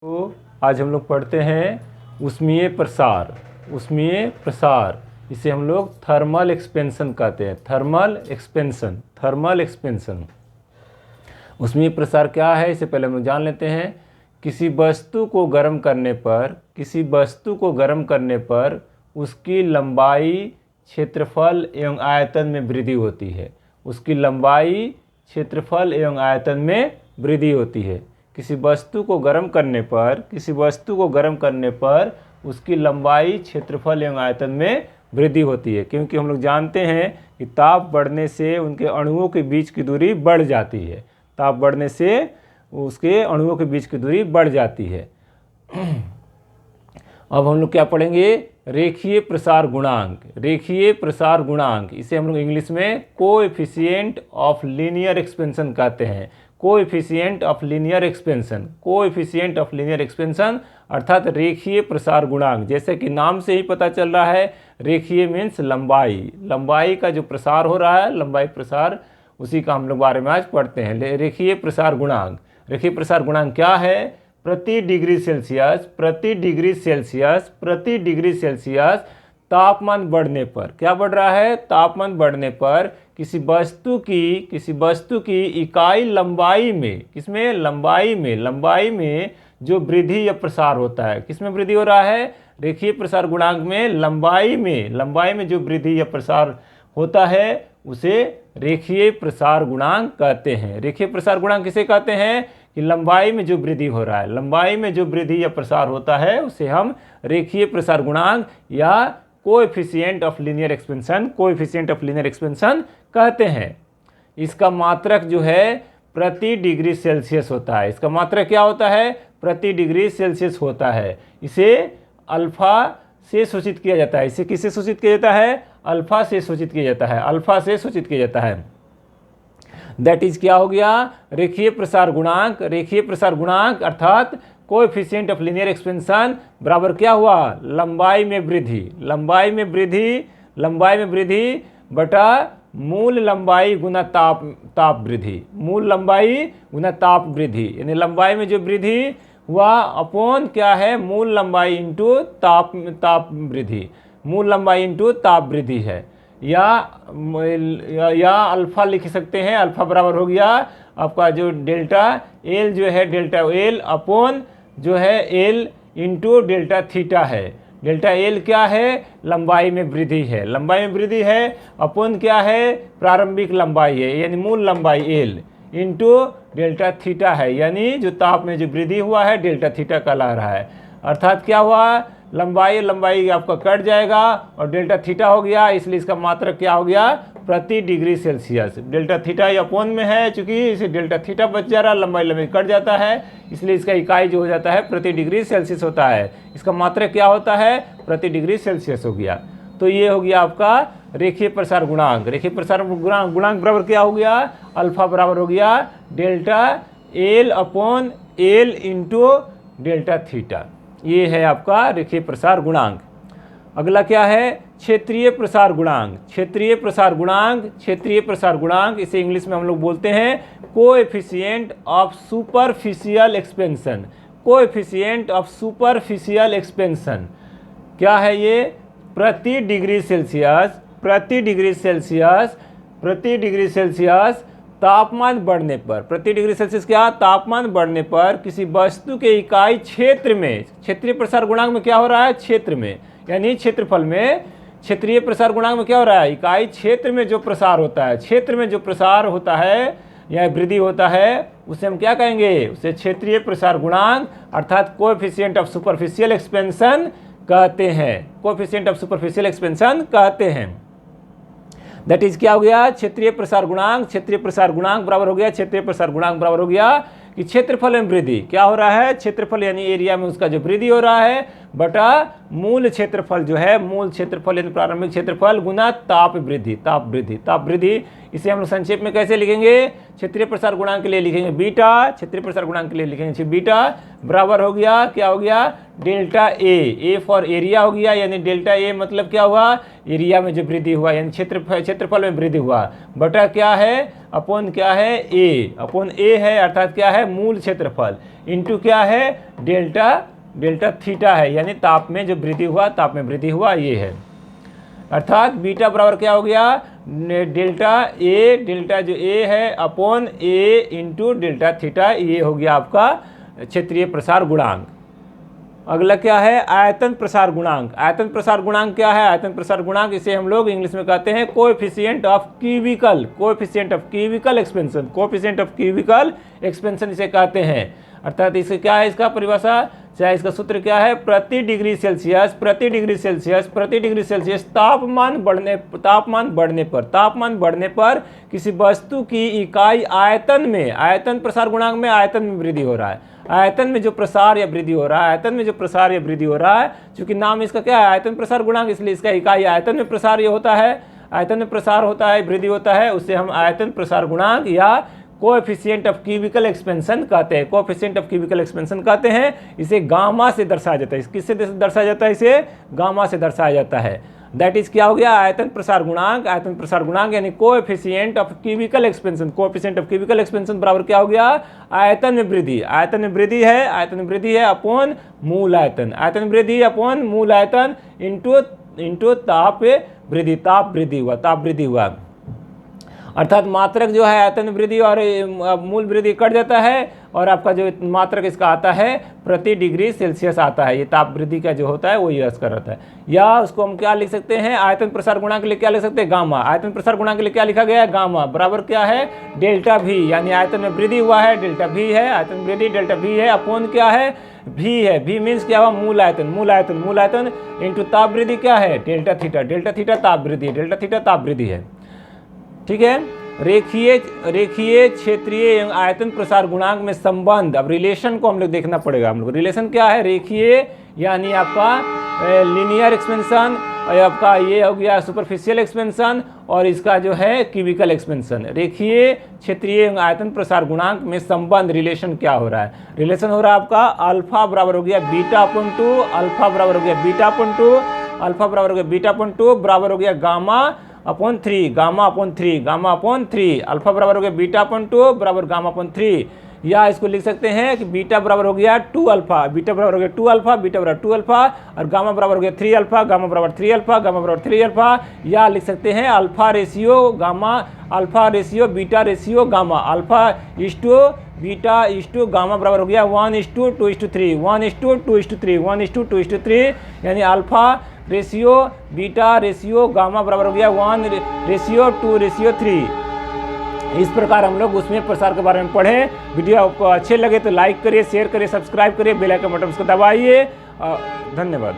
तो आज हम लोग पढ़ते हैं ऊष्मीय प्रसार। ऊष्मीय प्रसार इसे हम लोग थर्मल एक्सपेंशन कहते हैं। Thermal expansion. ऊष्मीय प्रसार क्या है इसे पहले हम लोग जान लेते हैं। किसी वस्तु को गर्म करने पर उसकी लंबाई, क्षेत्रफल एवं आयतन में वृद्धि होती है। उसकी लंबाई, क्षेत्रफल एवं आयतन में वृद्धि होती है। किसी वस्तु को गर्म करने पर उसकी लंबाई, क्षेत्रफल एवं आयतन में वृद्धि होती है, क्योंकि हम लोग जानते हैं कि ताप बढ़ने से उनके अणुओं के बीच की दूरी बढ़ जाती है। ताप बढ़ने से उसके अणुओं के बीच की दूरी बढ़ जाती है। अब हम लोग क्या पढ़ेंगे? रेखीय प्रसार गुणांक। इसे हम लोग इंग्लिश में कोएफिशिएंट ऑफ लीनियर एक्सपेंशन कहते हैं। कोएफिशिएंट ऑफ लीनियर एक्सपेंशन अर्थात रेखीय प्रसार गुणांक। जैसे कि नाम से ही पता चल रहा है, रेखीय मीन्स लंबाई का जो प्रसार हो रहा है, लंबाई प्रसार, उसी का हम लोग बारे में आज पढ़ते हैं। रेखीय प्रसार गुणांक क्या है? प्रति डिग्री सेल्सियस तापमान बढ़ने पर, क्या बढ़ रहा है? तापमान बढ़ने पर किसी वस्तु की इकाई लंबाई में, किसमें? लंबाई में जो वृद्धि या प्रसार होता है, किसमें वृद्धि हो रहा है? रेखीय प्रसार गुणांक में लंबाई में जो वृद्धि या प्रसार होता है उसे रेखीय प्रसार गुणांक कहते हैं। रेखीय प्रसार गुणांक किसे कहते हैं? कि लंबाई में जो वृद्धि हो रहा है, लंबाई में जो वृद्धि या प्रसार होता है उसे हम रेखीय प्रसार गुणांक या कोएफिशिएंट ऑफ लीनियर एक्सपेंशन कहते हैं। इसका मात्रक जो है प्रति डिग्री सेल्सियस होता है। इसका मात्रक क्या होता है? प्रति डिग्री सेल्सियस होता है। इसे अल्फा से सूचित किया जाता है। इसे किससे सूचित किया जाता है? अल्फा से सूचित किया जाता है। दैट इज क्या हो गया? रेखीय प्रसार गुणांक अर्थात कोएफिशिएंट ऑफ लीनियर एक्सपेंशन बराबर क्या हुआ? लंबाई में वृद्धि बटा मूल लंबाई गुना ताप वृद्धि। यानी लंबाई में जो वृद्धि हुआ अपॉन क्या है? मूल लंबाई इंटू ताप वृद्धि है। या अल्फा लिख सकते हैं। अल्फा बराबर हो गया आपका जो डेल्टा एल जो है, डेल्टा एल अपॉन जो है एल इंटू डेल्टा थीटा है। डेल्टा एल क्या है? लंबाई में वृद्धि है अपॉन क्या है? प्रारंभिक लंबाई है, यानी मूल लंबाई एल इंटू डेल्टा थीटा है, यानी जो ताप में जो वृद्धि हुआ है डेल्टा थीटा कहला रहा है। अर्थात क्या हुआ? लंबाई आपका कट जाएगा और डेल्टा थीटा हो गया, इसलिए इसका मात्रक क्या हो गया? प्रति degree Celsius. Delta theta upon में है, चूंकि इसे डेल्टा थीटा बच जा रहा है, लंबाई कट जाता है, इसलिए इसका इकाई जो हो जाता है प्रति डिग्री सेल्सियस होता है। इसका मात्रक क्या होता है? प्रति डिग्री सेल्सियस हो गया। तो ये हो गया आपका रेखीय प्रसार गुणांक। रेखीय प्रसार गुणांक बराबर क्या हो गया? अल्फा बराबर हो गया delta L upon L into delta theta. ये है आपका रेखीय प्रसार गुणांक। अगला क्या है? क्षेत्रीय प्रसार गुणांक। इसे इंग्लिश में हम लोग बोलते हैं कोएफिशिएंट ऑफ सुपरफिशियल एक्सपेंशन। क्या है ये? प्रति डिग्री सेल्सियस तापमान बढ़ने पर, प्रति डिग्री सेल्सियस क्या? तापमान बढ़ने पर किसी वस्तु के इकाई क्षेत्र में, क्षेत्रीय प्रसार गुणांक में क्या हो रहा है? क्षेत्र में, यानी क्षेत्रफल में। क्षेत्रीय प्रसार गुणांक में क्या हो रहा है? इकाई क्षेत्र में जो प्रसार होता है, या वृद्धि होता है, उसे हम क्या कहेंगे? उसे क्षेत्रीय प्रसार गुणांक अर्थात कोएफिशिएंट ऑफ सुपरफिशियल एक्सपेंशन कहते हैं। दैट इज क्या हो गया? क्षेत्रीय प्रसार गुणांक बराबर हो गया कि क्षेत्रफल में वृद्धि क्या हो रहा है? क्षेत्रफल यानी एरिया में उसका जो वृद्धि हो रहा है बटा मूल क्षेत्रफल जो है, यानी प्रारंभिक क्षेत्रफल गुना ताप वृद्धि। इसे हम लोग संक्षेप में कैसे लिखेंगे? क्षेत्रीय प्रसार गुणांक के लिए लिखेंगे बीटा, बीटा बराबर हो गया, क्या हो गया? डेल्टा ए फॉर एरिया हो गया, यानी डेल्टा ए मतलब क्या हुआ, एरिया में जो वृद्धि हुआ यानी क्षेत्रफल में वृद्धि हुआ, बटा क्या है अपॉन क्या है ए, अपॉन ए है अर्थात क्या है मूल क्षेत्रफल, इंटू क्या है डेल्टा थीटा है, यानी ताप में जो वृद्धि हुआ, ताप में वृद्धि हुआ ये है। अर्थात बीटा बराबर क्या हो गया, डेल्टा जो ए है अपॉन ए इंटू डेल्टा थीटा, ये हो गया आपका क्षेत्रीय प्रसार गुणांक। अगला क्या है, आयतन प्रसार गुणांक। आयतन प्रसार गुणांक क्या है, आयतन प्रसार गुणांक इसे हम लोग इंग्लिश में कहते हैं कोएफिशिएंट ऑफ क्यूबिकल एक्सपेंशन इसे कहते हैं। अर्थात इसे क्या है, इसका परिभाषा चाहे इसका सूत्र क्या है, प्रति डिग्री सेल्सियस तापमान बढ़ने पर किसी वस्तु की इकाई आयतन प्रसार गुणांक में आयतन में वृद्धि हो रहा है, आयतन में जो प्रसार या वृद्धि हो रहा है, चूंकि नाम इसका क्या है आयतन प्रसार गुणांक, इसलिए इसका इकाई आयतन में प्रसार ये होता है, आयतन में प्रसार होता है, वृद्धि होता है, उससे हम आयतन प्रसार गुणांक या कोएफिशिएंट ऑफ क्यूबिकल एक्सपेंशन कहते हैं। इसे गामा से दर्शाया जाता है। किससे दर्शाया जाता है, इसे गामा से दर्शाया जाता है। दैट इज क्या हो गया, आयतन प्रसार गुणांक यानी कोएफिशिएंट ऑफ क्यूबिकल एक्सपेंशन बराबर क्या हो गया, आयतन में वृद्धि है अपॉन मूल आयतन, इंटू ताप वृद्धि हुआ। अर्थात मात्रक जो है आयतन वृद्धि और मूल वृद्धि कट जाता है, और आपका जो मात्रक इसका आता है प्रति डिग्री सेल्सियस आता है, ये ताप वृद्धि का जो होता है वो ये असर रहता है। या उसको हम क्या लिख सकते हैं, आयतन प्रसार गुणांक के लिए क्या लिख सकते हैं, गामा। आयतन प्रसार गुणांक के लिए क्या लिखा गया है, गामा बराबर क्या है, डेल्टा भी, यानी आयतन में वृद्धि हुआ है, डेल्टा भी है, आयतन वृद्धि डेल्टा भी है, अपॉन क्या है, भी है, भी मीन्स क्या हुआ, मूल आयतन इंटू ताप वृद्धि क्या है, डेल्टा थीटा ताप वृद्धि है। ठीक है, रेखीय क्षेत्रीय एवं आयतन प्रसार गुणांक में संबंध, अब रिलेशन को हम लोग देखना पड़ेगा। हम लोग रिलेशन क्या है, रेखीय यानी आपका लीनियर एक्सपेंशन, और आपका ये हो गया सुपरफिशियल एक्सपेंशन, और इसका जो है क्यूबिकल एक्सपेंशन। रेखीय क्षेत्रीय एवं आयतन प्रसार गुणांक में संबंध, रिलेशन क्या हो रहा है, रिलेशन हो रहा है आपका अल्फा बराबर हो गया बीटा अपॉन 2, अल्फा बराबर हो गया बीटा अपॉन 2 बराबर हो गया गामा अपॉन 3, अल्फा बराबर हो गया बीटा अपॉन 2 बराबर गामा अपॉन 3। या इसको लिख सकते हैं कि बीटा बराबर हो गया 2 अल्फा, और गामा बराबर हो गया 3 अल्फा, गामा बराबर 3 अल्फा, या लिख सकते हैं alpha ratio beta ratio gamma, alpha is to beta is to gamma बराबर हो गया 1:2:3, यानी alpha ratio beta ratio gamma बराबर हो गया 1:2:3। इस प्रकार हम लोग उसमें प्रसार के बारे में पढ़ें। वीडियो आपको अच्छे लगे तो लाइक करिए, शेयर करिए, सब्सक्राइब करिए, बेल आइकन बटन उसको दबाइए। धन्यवाद।